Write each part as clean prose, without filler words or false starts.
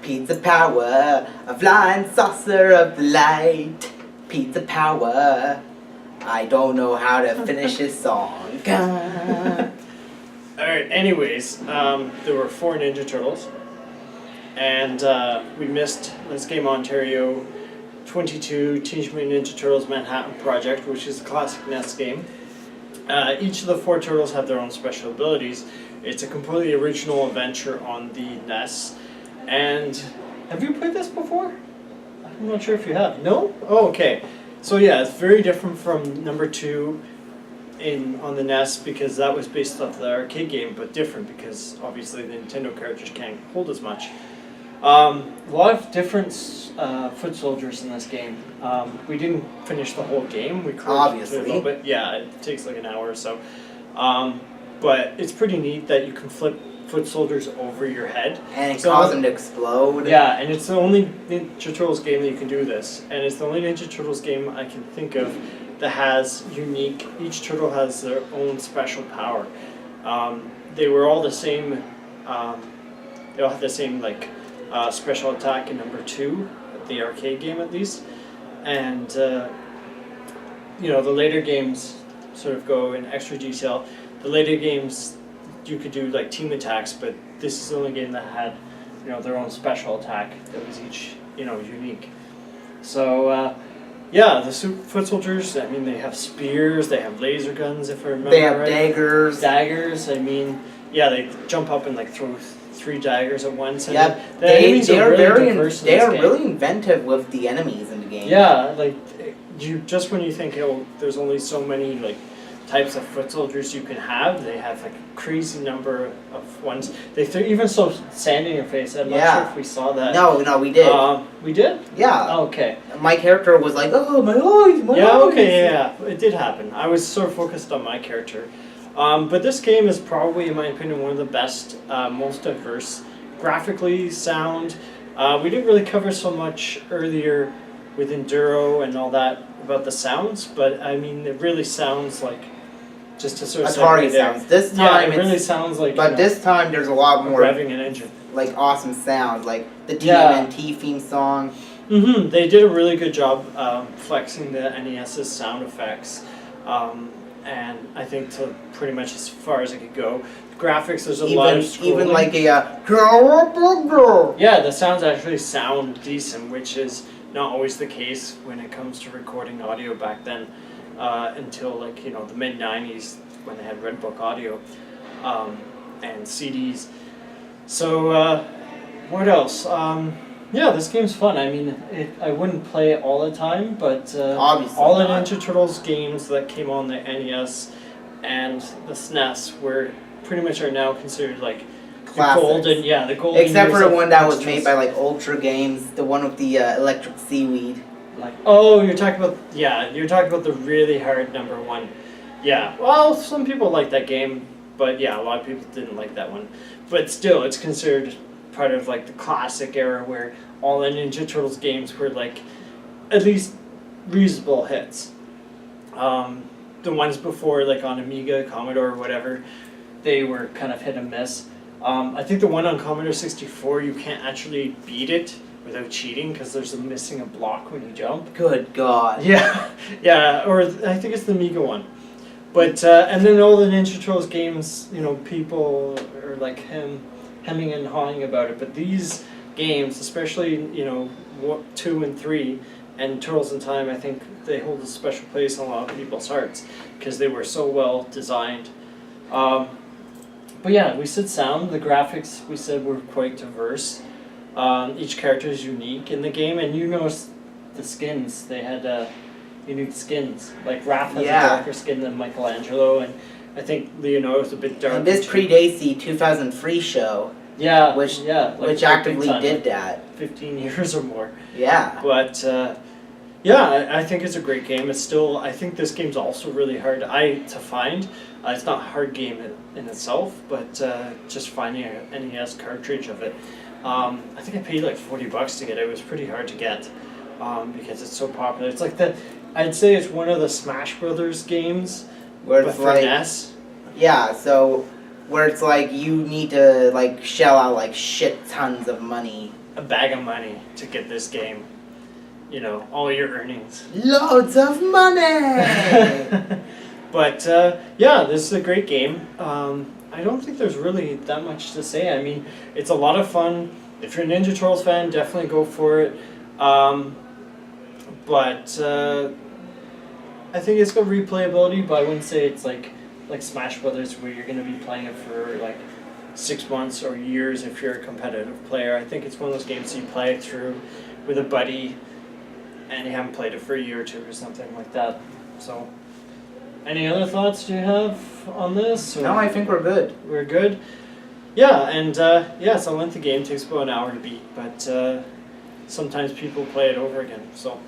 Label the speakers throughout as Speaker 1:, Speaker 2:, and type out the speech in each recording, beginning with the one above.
Speaker 1: Pizza power, a flying saucer of the light. Pizza power. I don't know how to finish this song.
Speaker 2: Alright, anyways, there were 4 Ninja Turtles. And we missed Let's Game Ontario 22 Teenage Mutant Ninja Turtles Manhattan Project, which is a classic NES game. Each of the 4 turtles have their own special abilities. It's a completely original adventure on the NES. And have you played this before? I'm not sure if you have. No? Oh, okay. So yeah, it's very different from number 2 on the NES because that was based off the arcade game, but different because obviously the Nintendo cartridge can't hold as much. A lot of different foot soldiers in this game. We didn't finish the whole game. We cruised a little bit. Yeah, it takes like an hour or so. But it's pretty neat that you can flip foot soldiers over your head.
Speaker 1: And cause them to explode.
Speaker 2: Yeah, and it's the only Ninja Turtles game that you can do this. And it's the only Ninja Turtles game I can think of that has unique, each turtle has their own special power. They were all the same, they all had the same like special attack in number 2, the arcade game at least. And you know, the later games sort of go in extra detail. The later games you could do like team attacks, but this is the only game that had, you know, their own special attack that was each, you know, unique. So yeah, the foot soldiers, I mean, they have spears, they have laser guns, if I remember right.
Speaker 1: They have daggers.
Speaker 2: Daggers, I mean, yeah, they jump up and like throw 3 daggers at once. And
Speaker 1: yep, they are really inventive with the enemies in the game.
Speaker 2: Yeah, like just when you think, oh, there's only so many like types of foot soldiers you can have, they have like a crazy number of ones. They even saw sand in your face. I'm not sure if we saw that.
Speaker 1: No, we did.
Speaker 2: We did?
Speaker 1: Yeah.
Speaker 2: Oh, okay.
Speaker 1: My character was like, oh, my eyes, my eyes.
Speaker 2: Yeah, okay, yeah, it did happen. I was sort of focused on my character. But this game is probably, in my opinion, one of the best, most diverse, graphically, sound. We didn't really cover so much earlier with Enduro and all that about the sounds, but I mean, it really sounds like, just to sort of
Speaker 1: Atari sounds. This time,
Speaker 2: it really sounds like.
Speaker 1: But this time, there's a lot more
Speaker 2: revving an engine,
Speaker 1: like awesome sounds, like the TMNT theme song.
Speaker 2: Mm-hmm. They did a really good job flexing the NES's sound effects. And I think to pretty much as far as it could go. The graphics, there's a lot of scrolling. Even like a
Speaker 1: yeah,
Speaker 2: the sounds actually sound decent, which is not always the case when it comes to recording audio back then, until like, you know, the mid-90s when they had Red Book audio and CDs. So what else? Yeah, this game's fun. I mean, I wouldn't play it all the time, but
Speaker 1: obviously
Speaker 2: all the Ninja Turtles games that came on the NES and the SNES were pretty much are now considered like
Speaker 1: classics.
Speaker 2: the golden.
Speaker 1: Except for the one that was made by like Ultra Games, the one with the electric seaweed.
Speaker 2: Like, oh, you're talking about the really hard number 1. Yeah, well, some people like that game, but yeah, a lot of people didn't like that one. But still, it's considered part of like the classic era where all the Ninja Turtles games were like at least reasonable hits. The ones before, like on Amiga, Commodore, or whatever, they were kind of hit and miss. I think the one on Commodore 64, you can't actually beat it without cheating because there's missing a block when you jump.
Speaker 1: Good God.
Speaker 2: Yeah, yeah, or I think it's the Amiga one. But and then all the Ninja Turtles games, you know, people are like hemming and hawing about it. But these games, especially, you know, 2 and 3, and Turtles in Time, I think they hold a special place in a lot of people's hearts because they were so well designed. But yeah, we said sound. The graphics, we said, were quite diverse. Each character is unique in the game, and you notice the skins. They had unique skins. Like Raph has a darker skin than Michelangelo, and I think Leonardo's a bit darker.
Speaker 1: And this predates the 2003 show.
Speaker 2: Yeah,
Speaker 1: which
Speaker 2: like
Speaker 1: which actively did that.
Speaker 2: 15 years or more.
Speaker 1: Yeah.
Speaker 2: But yeah, I think it's a great game. It's still, I think this game's also really hard to find. It's not a hard game in itself, but just finding an NES cartridge of it. I think I paid like $40 to get it. It was pretty hard to get because it's so popular. It's like I'd say it's one of the Smash Brothers games,
Speaker 1: where
Speaker 2: but
Speaker 1: it's
Speaker 2: for
Speaker 1: like
Speaker 2: NES.
Speaker 1: Yeah, so where it's like you need to like shell out like shit tons of money
Speaker 2: a bag of money to get this game. You know, all your earnings.
Speaker 1: Loads of money!
Speaker 2: But yeah, this is a great game. I don't think there's really that much to say. I mean, it's a lot of fun. If you're a Ninja Turtles fan, definitely go for it. But I think it's got replayability, but I wouldn't say it's like Smash Brothers where you're going to be playing it for like 6 months or years if you're a competitive player. I think it's one of those games you play through with a buddy and you haven't played it for a year or two or something like that. So, any other thoughts do you have on this? Or
Speaker 1: No, I think we're good.
Speaker 2: we're good? Yeah, and yeah, it's a lengthy game, takes about an hour to beat, but sometimes people play it over again, so.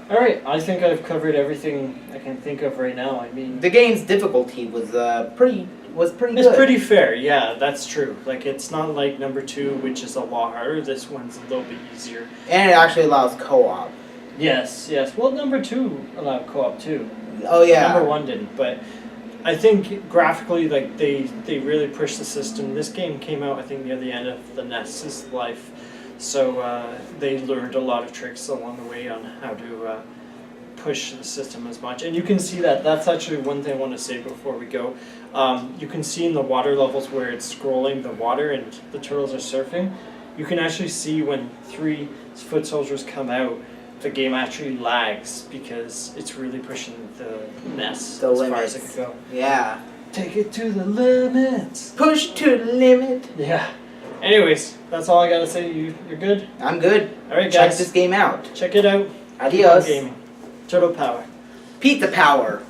Speaker 2: Alright, I think I've covered everything I can think of right now. I mean,
Speaker 1: The game's difficulty was pretty good.
Speaker 2: it's pretty fair, yeah, that's true. Like, it's not like number 2, which is a lot harder. This one's a little bit easier.
Speaker 1: And it actually allows co-op.
Speaker 2: Yes. Well, number 2 allowed co-op too.
Speaker 1: Oh yeah.
Speaker 2: Number 1 didn't, but I think graphically, like, they really pushed the system. This game came out, I think, near the end of the NES's life. So they learned a lot of tricks along the way on how to push the system as much. And you can see that. That's actually one thing I want to say before we go. You can see in the water levels where it's scrolling the water and the turtles are surfing. You can actually see when 3 foot soldiers come out, the game actually lags because it's really pushing the NES
Speaker 1: The
Speaker 2: as
Speaker 1: limits.
Speaker 2: far as it can go.
Speaker 1: Yeah.
Speaker 2: Take it to the limits.
Speaker 1: Push to the limit.
Speaker 2: Yeah. Anyways, that's all I gotta say. You're good?
Speaker 1: I'm good.
Speaker 2: Alright,
Speaker 1: Check
Speaker 2: guys.
Speaker 1: this game out.
Speaker 2: Check it out.
Speaker 1: Adios.
Speaker 2: Keep on gaming. Turtle power.
Speaker 1: Pizza power.